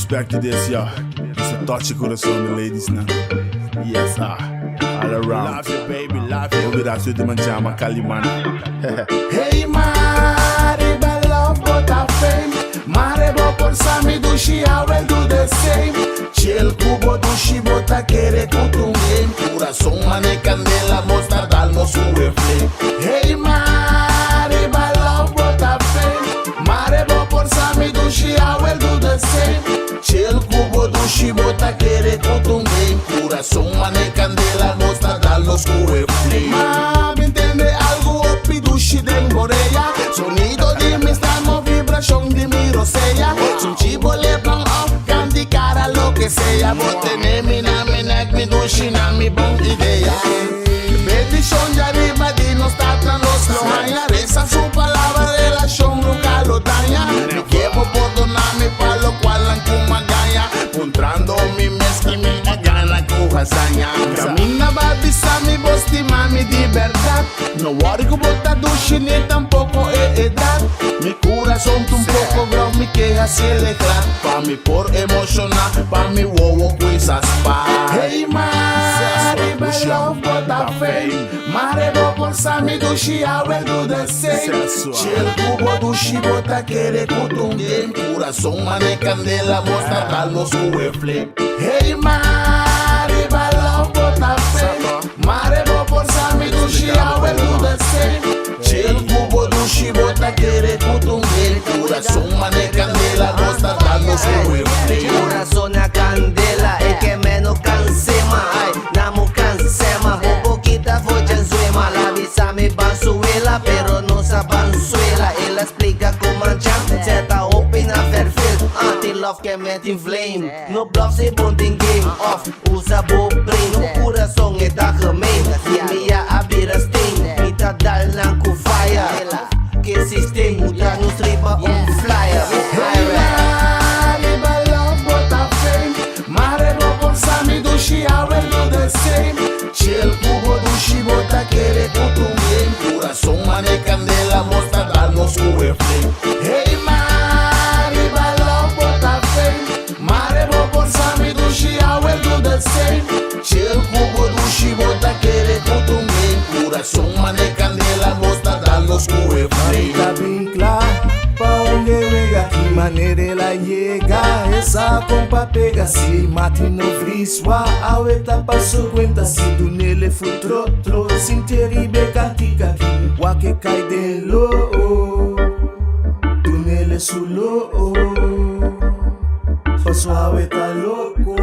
respect to this, yo. Just a touch of coração, the ladies now. Yes, all around. Love you, baby, love you. Obi that's with the man jama Kaliman. Hey, Mare, I love but I fame. Mare, por Sami Dushi, I will do the same. Chill cubo Dushi, but I quere kutum game. Coração, mane, candela, mostra, dalmo, sube flame. Hey, Mare, I love but I fame. Mare, por Sami Dushi, I will do the same. Chill cubo Dushi, but I quere kutum game. Coração, mane, candela, mostra, dalmo, sube flame. Ma, me entende algo, opi Dushi, den boreia. Sonido de mi estamos, vibración de mi rosella. Son chivo le pan off, candy cara lo que sea. Bote ne mi na mi nek mi Dushi na mi bon idea. Bendición de arriba di no está tras los lojaña. Reza su palabra, relación nunca lo daña. Me quiero perdonarme pa lo cual la kumagaya. Puntrando mi meski mi gana kuhasaña. Camina babisa mi bosti mami de verdad. No worry que bota Dushi ni tampoco edad. Mi corazón un poco grave, mi queja si le clan. Pa' mi por emocionar, pa' mi wowo quizás pa. Hey Mare, I love but I fame. Mare, por Sami Dushi, I will do the same. Chill cubo Dushi, bota quere kutum game. Corazón, mane, candela, mostra, calmo, sube flame. Hey Mare, I love but I fame. Mare, por Sami Dushi, I will do the same. Chill cubo Dushi, bota quere kutum game. Corazón, mane, candela, mostra, calmo, sube flame. Corazón a candela, el que menos cansema. Ay, namu cansema, boquita voce enzuema. La visa me bansuela, pero no sa bansuela. Ela explica como jump, zeta open a perfil. Anti-love que mete em flame. No bluff se bonding game off, usa bo brain. No coração é da remém. E minha abrir a stain, me tá dar lang com fire. Que sistema, muda nos tripa flyer. Sami Dushi, I will do the same. Chill cubo Dushi, bota quere kutum game. Coração, mane, candela, mostra, dalmo, sube flame. Hey Mare, I love but I fame. Mare, por Sami Dushi, I will do the same. Chill cubo Dushi, bota quere kutum game. Coração, mane, candela, mostra, dalmo, sube flame. Tá bem claro, pa onde llega, que maneira ela llega. Essa compa pega, se mate no friswa. A eta passou cuenta, se tu nele futro, tro. Sin teribe katika, ki wake cai de lo. Tu nele sulo, passou a eta louco.